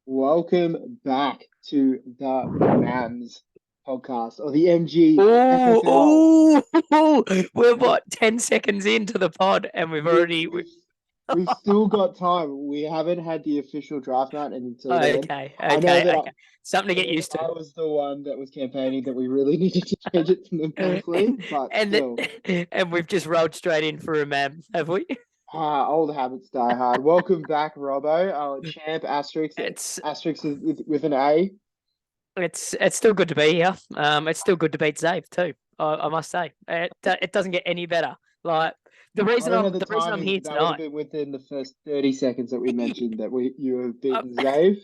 Welcome back to the MAMS podcast or the MG FFL. Oh, oh, we're what, 10 seconds into the pod and we've We, already. we've we've still got time. We haven't had the official draft night, and until then, Okay, I know okay, that okay. Something to get used I to. was the one that was campaigning that we really needed to change it to the monthly, but And still, and we've just rolled straight in for a man, have we? old habits die hard. Welcome back, Robbo, our champ asterisk It's asterisk is with an A. it's still good to be here. It's still good to beat Zave too. I must say, it doesn't get any better. Like the I reason don't know I'm the the reason I'm timing. here That would have tonight. been within the first 30 seconds that we mentioned that you have beaten Zave.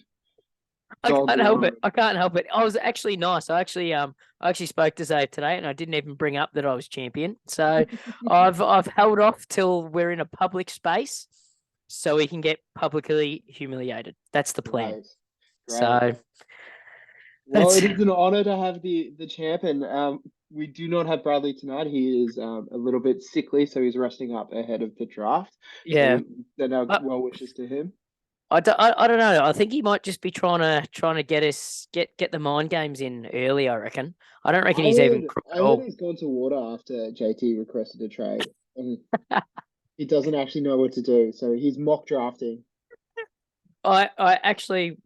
I Dog can't help it. walk. I can't help it. I was actually nice. I actually spoke to Zave today, and I didn't even bring up that I was champion. So I've held off till we're in a public space, so we can get publicly humiliated. That's the plan. Great, great. So Well, that's it is an honor to have the champ, and we do not have Bradley tonight. He is a little bit sickly, so he's resting up ahead of the draft. So yeah. we send our I, well wishes to him. I don't know. I think he might just be trying to get us get the mind games in early. I reckon. I don't reckon I he's even heard crook at I heard all. he's gone to water after JT requested a trade, and he doesn't actually know what to do. So he's mock drafting. I actually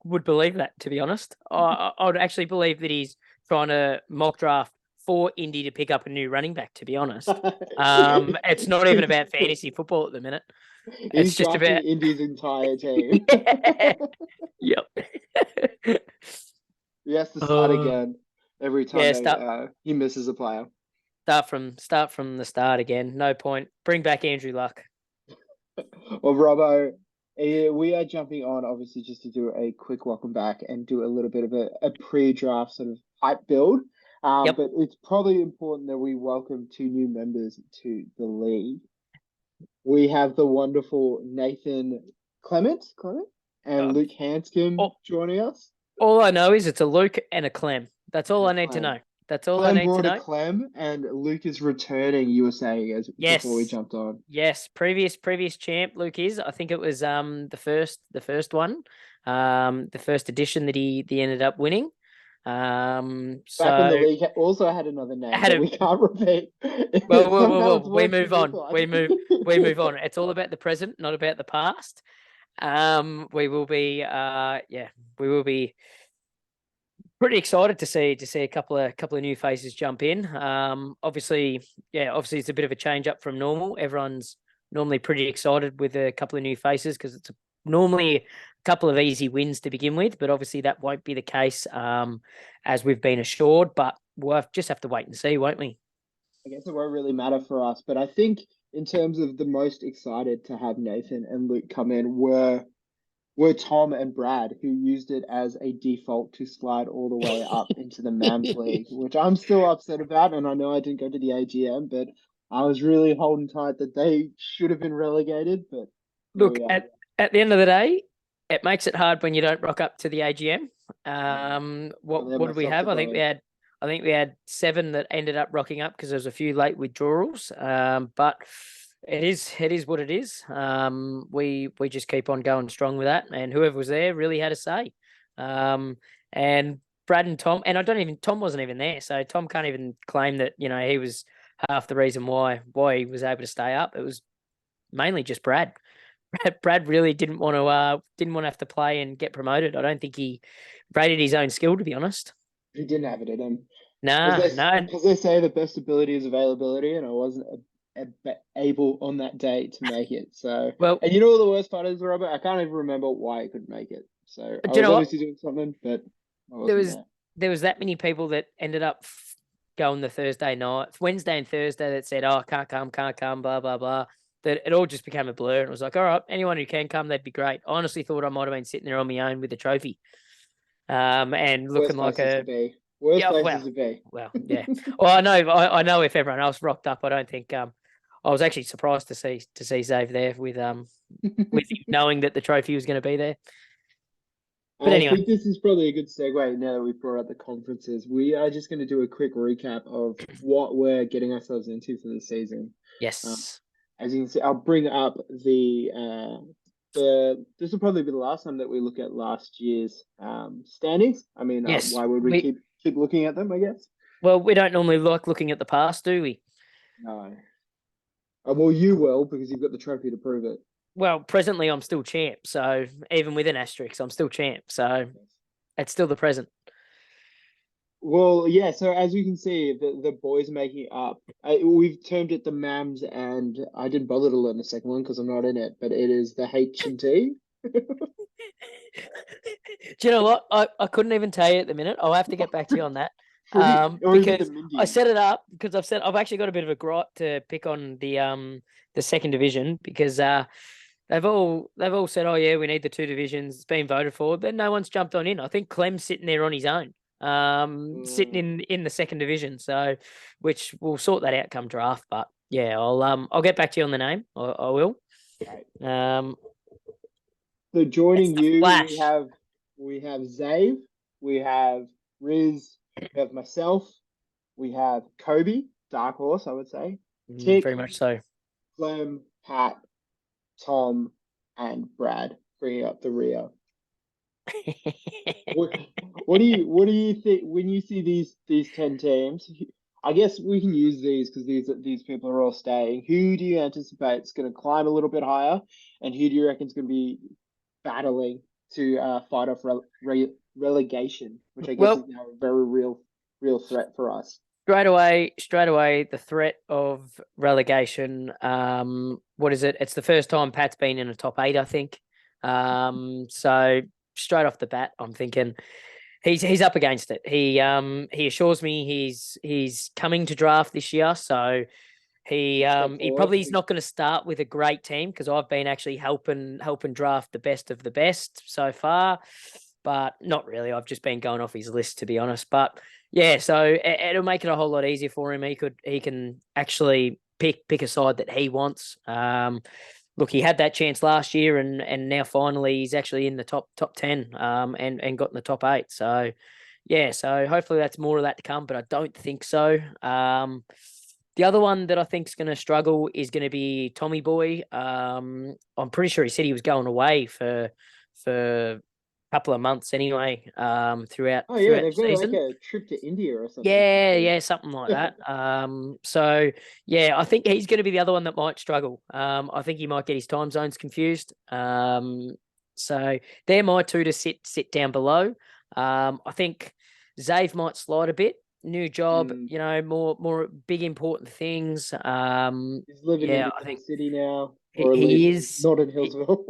would believe that, to be honest. I would actually believe that he's trying to mock draft for Indy to pick up a new running back, to be honest. It's not even about fantasy football at the minute. He's It's just drafting about Indy's entire team. yep. He has to start Oh, again every time yeah, they start he misses a player. start from the start again. No point. Bring back Andrew Luck. Well, Robbo, we are jumping on obviously just to do a quick welcome back and do a little bit of a pre-draft sort of hype build. Yep. But it's probably important that we welcome two new members to the league. We have the wonderful Nathan Clement, and Uh, Luke Hanscom all, joining us. all I know is it's a Luke and a Clem. That's all And a I need to Clem. know. That's all I Clem need to brought a know. Clem, and Luke is returning. You were saying as before we Yes. jumped on. Yes, previous champ Luke is. I think it was the first one, the first edition that he ended up winning. Back when the So league also had another I name had that a we can't repeat. Somehow it's we worked for move this on. one. We move on. It's all about the present, not about the past. We will be we will be pretty excited to see a couple of new faces jump in. Obviously it's a bit of a change up from normal. Everyone's normally pretty excited with a couple of new faces because it's normally a couple of easy wins to begin with, but obviously that won't be the case as we've been assured. But just have to wait and see, won't we? I guess it won't really matter for us, but I think in terms of the most excited to have Nathan and Luke come in were Tom and Brad, who used it as a default to slide all the way up into the Mams League, which I'm still upset about. And I know I didn't go to the AGM, but I was really holding tight that they should have been relegated. But there Look, we are. at the end of the day, it makes it hard when you don't rock up to the AGM. Only have What did we myself to have? blame. I think we had seven that ended up rocking up because there was a few late withdrawals. But it is what it is. We just keep on going strong with that, and whoever was there really had a say. And Brad and Tom, and I don't even Tom wasn't even there, so Tom can't even claim that he was half the reason why he was able to stay up. It was mainly just Brad. Brad really didn't want to have to play and get promoted. I don't think he rated his own skill, to be honest. He didn't have it in him. Nah, no. As they say, the best ability is availability, and I wasn't able on that day to make it. So, Well, and you know what the worst part is, Robert? I can't even remember why I couldn't make it. So I do you was know what? obviously doing something, but I There wasn't was there. there was that many people that ended up going the Thursday night, Wednesday and Thursday that said, "Oh, can't come, blah blah blah." That it all just became a blur. And it was like, all right, anyone who can come, that'd be great. I honestly thought I might have been sitting there on my own with a trophy, and looking Worst like places to a be. Worst yeah. places Well, to be. yeah. Well, I know if everyone else rocked up, I don't think I was actually surprised to see Zave there with him knowing that the trophy was going to be there. But I anyway, think this is probably a good segue now that we've brought up the conferences. We are just going to do a quick recap of what we're getting ourselves into for the season. Uh, yes. as you can see, I'll bring up this will probably be the last time that we look at last year's standings. I mean, Yes, why would we keep looking at them? I guess. well, we don't normally like looking at the past, do we? No. Well, you will because you've got the trophy to prove it. Well, presently I'm still champ, so even with an asterisk, I'm still champ. So it's still the present. Well, yeah. So as you can see, the boys making up. We've termed it the Mams, and I didn't bother to learn the second one because I'm not in it. But it is the H&T. Do you know what? I couldn't even tell you at the minute. I'll have to get back to you on that. Or is it the Because I Mindy? set it up because I've actually got a bit of a gripe to pick on the second division because they've all said, oh yeah, we need the two divisions. It's been voted for, but no one's jumped on in. I think Clem's sitting there on his own, sitting in the second division. So, which we'll sort that out come draft. But yeah, I'll get back to you on the name. I will. Right. So It's joining the you, Flash. we have Zave, we have Riz, we have myself, we have Kobe, Dark Horse, I would say, Tick, Very much so. Clem, Pat, Tom, and Brad, bringing up the rear. What, what do you think when you see these 10 teams? I guess we can use these because these people are all staying. Who do you anticipate is going to climb a little bit higher, and who do you reckon is going to be battling to fight off relegation, which I guess is Well, now a very real threat for us. straight away, the threat of relegation. What is it? It's the first time Pat's been in a top eight, I think. So straight off the bat, I'm thinking he's up against it. He assures me he's coming to draft this year, so Step he forward. probably is not going to start with a great team because I've been actually helping draft the best of the best so far, but not really. I've just been going off his list to be honest. But yeah, so it'll make it a whole lot easier for him. He can actually pick a side that he wants. Look, he had that chance last year, and now finally he's actually in the top 10, and got in the top 8. So yeah, so hopefully that's more of that to come, but I don't think so. The other one that I think is going to struggle is going to be Tommy Boy. I'm pretty sure he said he was going away for a couple of months anyway. Throughout Oh yeah, the they've got like season. a trip to India or something. Yeah, something like that. So yeah, I think he's going to be the other one that might struggle. I think he might get his time zones confused. So they're my two to sit down below. I think Zave might slide a bit. New job, Mm. more big important things. He's living in Yeah, New I York think City now, he, or at he least is. not in Hillsville.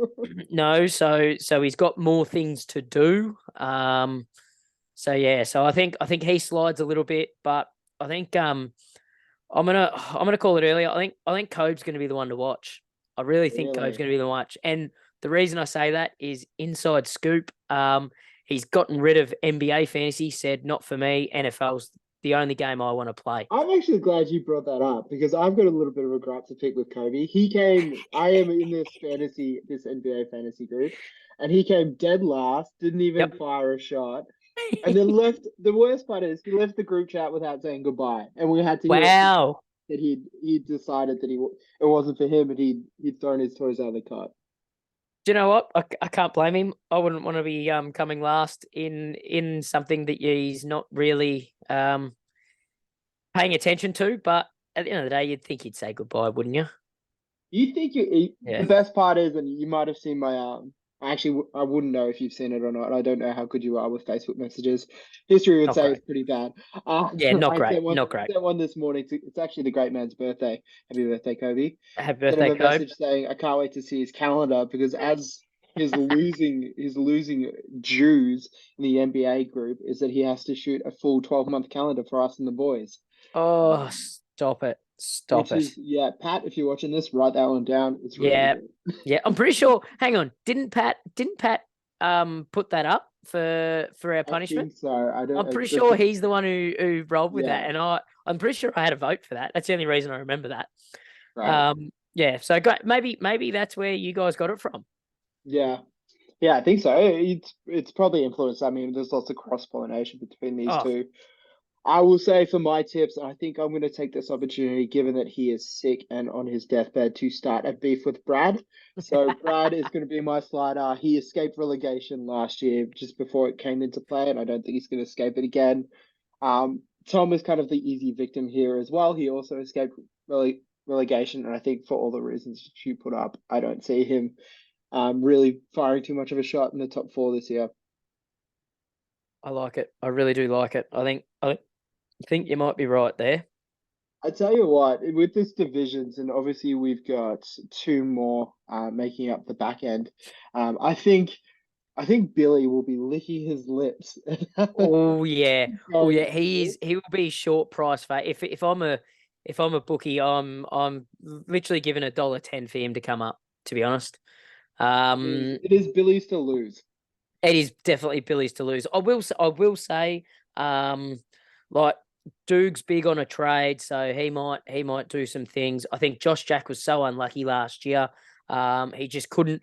No, so he's got more things to do. So yeah, so I think he slides a little bit, but I think I'm gonna call it earlier. I think Cobe's gonna be the one to watch. I really think Cobe's Really? gonna be the one to watch. And the reason I say that is inside scoop. He's gotten rid of NBA fantasy, said not for me. NFL's the only game I want to play. I'm actually glad you brought that up because I've got a little bit of a gripe to pick with Kobe. He came, I am in this NBA fantasy group, and he came dead last, didn't even Yep. fire a shot, and then left. The worst part is he left the group chat without saying goodbye, and we had to hear it Wow. that he decided that it wasn't for him, and he'd thrown his toys out of the cart. Do you know what? I can't blame him. I wouldn't want to be coming last in something that he's not really paying attention to. But at the end of the day, you'd think he'd say goodbye, wouldn't you? You think the Yeah. best part is, and you might have seen my actually I wouldn't know if you've seen it or not. I don't know how good you are with Facebook messages. History would Not say great. it's pretty bad. Yeah, not I great. sent one Not great. sent one this morning. It's actually the great man's birthday. Happy birthday, Kobe. Happy Sent him birthday, a Cobe. message saying I can't wait to see his calendar because as his losing dues in the NBA group is that he has to shoot a full 12-month calendar for us and the boys. Oh, Um, stop it. Stop which it. is yeah, Pat, if you're watching this, write that one down. It's really Yeah. good. Yeah. I'm pretty sure. Hang on. Didn't Pat put that up for our I punishment? think so. I don't. I'm pretty That's sure he's the one who rolled with that. yeah. And I'm pretty sure I had a vote for that. That's the only reason I remember that. Right. Yeah, so great. Maybe that's where you guys got it from. Yeah. Yeah. I think so. It's probably influenced. I mean, there's lots of cross pollination between these Oh, two. I will say for my tips, I think I'm going to take this opportunity, given that he is sick and on his deathbed, to start a beef with Brad. So Brad is going to be my slider. He escaped relegation last year just before it came into play, and I don't think he's going to escape it again. Tom is kind of the easy victim here as well. He also escaped relegation, and I think for all the reasons you put up, I don't see him really firing too much of a shot in the top four this year. I like it. I really do like it. I think you might be right there. I tell you what, with this divisions, and obviously we've got two more making up the back end. I think Billy will be licking his lips. Oh yeah, oh Going yeah. into this. He will be short price for if I'm a bookie, I'm literally giving $1.10 for him to come up. To be honest, um, It is Billy's to lose. it is definitely Billy's to lose. I will say, like Duke's big on a trade, so he might do some things. I think Josh Jack was so unlucky last year. He just couldn't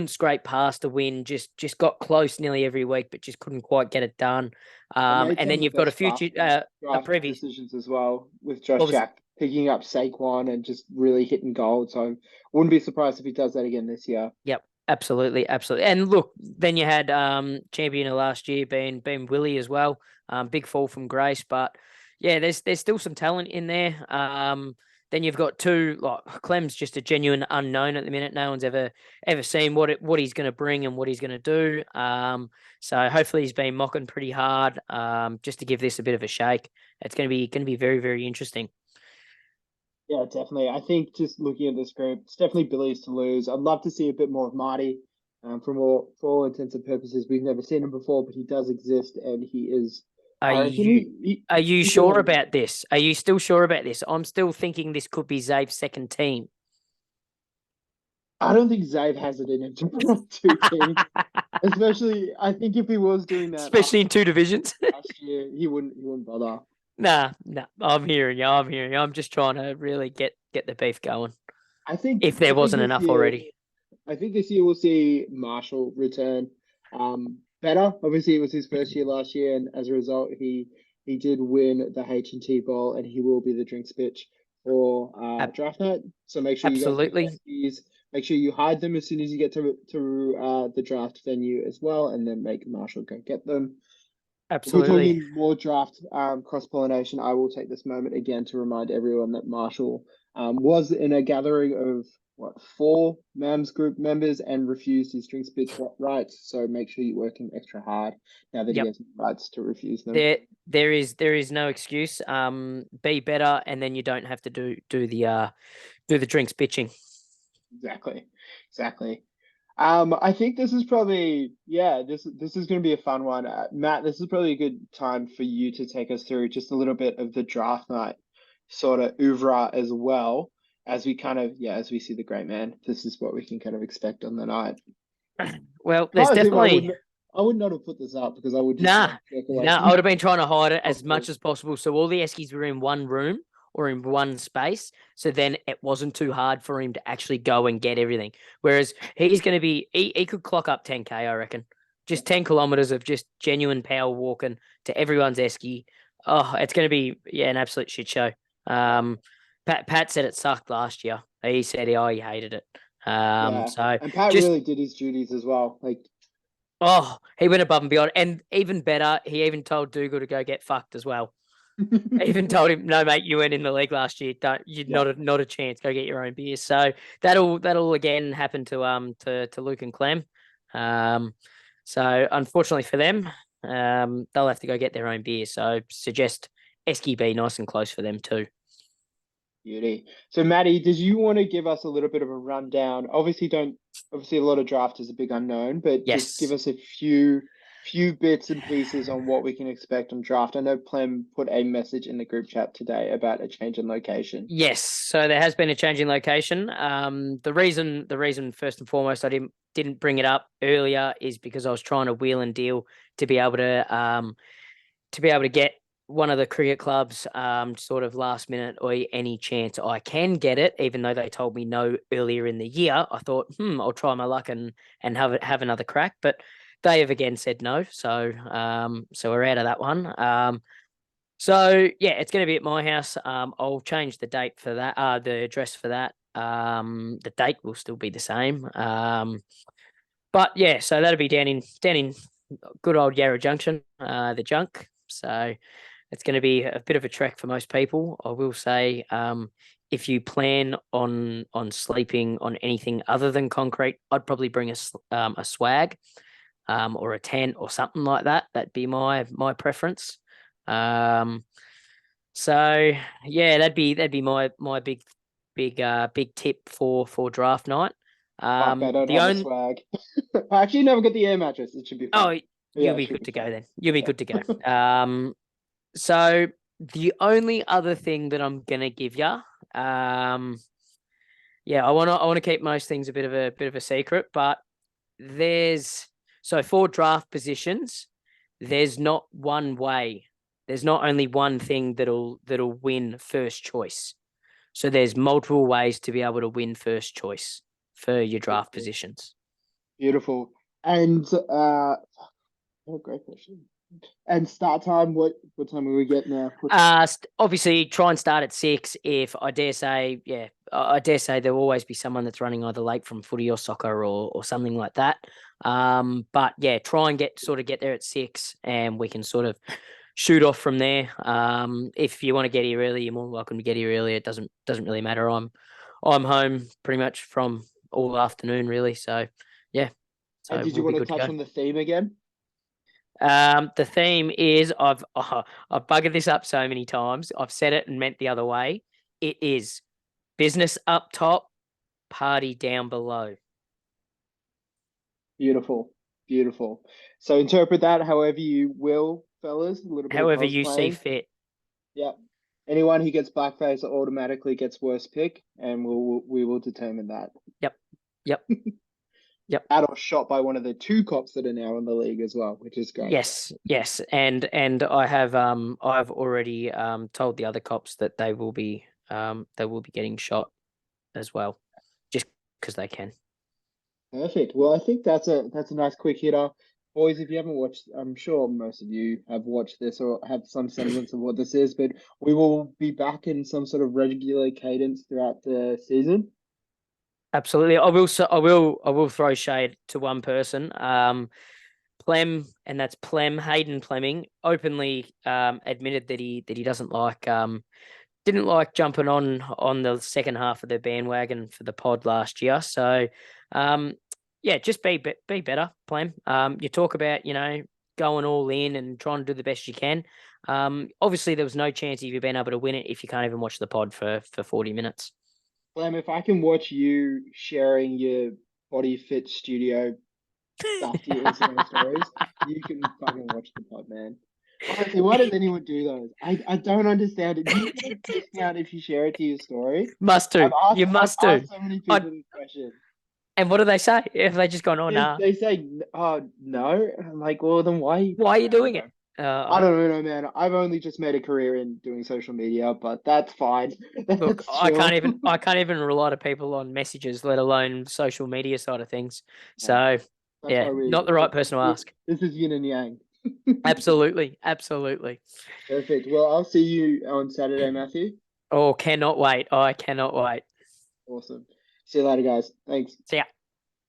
scrape past the win. Just got close nearly every week, but just couldn't quite get it done. I made And some then of the you've got a best future a draft previous. decisions as well with Josh What was Jack picking up Saquon and just really hitting gold. So I wouldn't be surprised if he does that again this year. Yep, absolutely, absolutely. And look, then you had champion of last year being Willie as well. Big fall from grace, but yeah, there's still some talent in there. Then you've got two like Clem's just a genuine unknown at the minute. No one's ever seen what he's going to bring and what he's going to do. So hopefully he's been mocking pretty hard. Just to give this a bit of a shake. It's going to be very very interesting. Yeah, definitely. I think just looking at this group, it's definitely Billy's to lose. I'd love to see a bit more of Marty. For all intents and purposes, we've never seen him before, but he does exist, and he is. Are I reckon you are you he's gonna sure have a good about this? Are you still sure about this? I'm still thinking this could be Zave's second team. I don't think Zayd has it in him to run two teams. Especially, I think if he was doing that Especially in two divisions. last year, he wouldn't bother. Nah. I'm hearing you. I'm hearing you. I'm just trying to really get the beef going. If I there think wasn't this enough year already. I think this year we'll see Marshall return better. Obviously, it was his first year last year, and as a result, he did win the H&T Bowl, and he will be the drinks pitch for Ab- draft night. So make sure you guys pick absolutely. Eskies. Make sure you hide them as soon as you get to the draft venue as well, and then make Marshall go get them. If we're Absolutely. talking more draft cross pollination, I will take this moment again to remind everyone that Marshall was in a gathering of what four MEMS group members and refused his drinks pitch rights. So make sure you work him extra hard now that he Yep. has rights to refuse them. There is no excuse. Be better and then you don't have to do the drinks bitching. Exactly, exactly. I think this is probably this is going to be a fun one, Matt. This is probably a good time for you to take us through just a little bit of the draft night sort of oeuvre as well as we kind of as we see the great man. This is what we can kind of expect on the night. Well, If I there's was him, definitely I would not have put this up because I would just nah, like jerk away nah. I from would have been trying to hide it as possible. much as possible. So all the Eskies were in one room or in one space. So then it wasn't too hard for him to actually go and get everything. Whereas he's going to he could clock up 10K, I reckon. Just 10 kilometers of just genuine power walking to everyone's Esky. Oh, it's going to be, an absolute shit show. Yeah, Pat said it sucked last year. He said, he hated it. yeah. So And Pat just really did his duties as well. Like, Oh, he went above and beyond. And even better, he even told Dougal to go get fucked as well. Even told him, no, mate, you weren't in the league last year. Don't you yeah, not a chance. Go get your own beer. So that'll again happen to Luke and Clem. So unfortunately for them, they'll have to go get their own beer. So suggest Esky be nice and close for them too. beauty. So, Maddie, did you want to give us a little bit of a rundown? Obviously a lot of draft is a big unknown, but just give Yes. us a few bits and pieces on what we can expect on draft. I know Clem put a message in the group chat today about a change in location. Yes, so there has been a change in location. The reason first and foremost I didn't bring it up earlier is because I was trying to wheel and deal to be able to get one of the cricket clubs sort of last minute or any chance I can get it, even though they told me no earlier in the year. I thought, I'll try my luck and have another crack, but they have again said no. So so we're out of that one. So yeah, it's going to be at my house. I'll change the date for that. The address for that. The date will still be the same. But yeah, so that'll be down in good old Yarra Junction, the junk. So it's going to be a bit of a trek for most people. I will say, if you plan on sleeping on anything other than concrete, I'd probably bring a swag, or a tent or something like that. That'd be my preference. Um, so yeah, that'd be my big tip for draft night. Fuck, I don't The have a only swag. I actually never got the air mattress. It should be fine. Oh, Yeah, you'll it be should good be to go fine. then. You'll be Yeah. good to go. So the only other thing that I'm gonna give you, yeah, I wanna keep most things a bit of a secret, but there's so for draft positions, there's not one way. There's not only one thing that'll win first choice. So there's multiple ways to be able to win first choice for your draft Beautiful. positions. Beautiful. And oh, great question. And start time, what time will we get now? Obviously, try and start at 6. If I dare say, yeah, I dare say there will always be someone that's running either late from footy or soccer or something like that. But yeah, try and get there at 6, and we can sort of shoot off from there. If you want to get here early, you're more than welcome to get here early. It doesn't really matter. I'm home pretty much from all afternoon, really. So yeah, And so did you we'll be want to good to touch go. on the theme again? The theme is I've buggered this up so many times. I've said it and meant the other way. It is business up top, party down below. Beautiful. Beautiful. So interpret that however you will, fellas. A little bit of However you see cosplaying. fit. Yeah. Anyone who gets blackface automatically gets worst pick, and we will determine that. Yep. Yep. Yep. That or shot by one of the two cops that are now in the league as well, which is great. Yes. Yes. And I've already told the other cops that they will be getting shot as well, just because they can. Perfect. Well, I think that's a nice quick hitter. Boys, if you haven't watched, I'm sure most of you have watched this or have some semblance of what this is, but we will be back in some sort of regular cadence throughout the season. Absolutely. I will throw shade to one person. Plem, and that's Hayden Plemming, openly admitted that he didn't like jumping on the second half of the bandwagon for the pod last year. So yeah, just be better, Plem. You talk about, going all in and trying to do the best you can. Obviously there was no chance of you being able to win it if you can't even watch the pod for 40 minutes. Clem, if I can watch you sharing your body fit studio stuff to your Instagram stories, you can fucking watch the pod, man. Honestly, why does anyone do those? I don't understand it. Do you get a discount if you share it to your story? Must I've do. You asked I've must do. asked so many I people this question. And what do they say? If they just gone, oh They, nah, they say, oh no. I'm like, well then why? why are you I don't doing know. it? I don't know, man. I've only just made a career in doing social media, but that's fine. Look, That's I can't chill. even I can't even rely to people on messages, let alone social media side of things. No, So that's yeah, why not the right person to we ask. this is yin and yang. Absolutely, absolutely. Perfect. Well, I'll see you on Saturday, Matthew. Oh, cannot wait. I cannot wait. Awesome. See you later, guys. Thanks. See ya.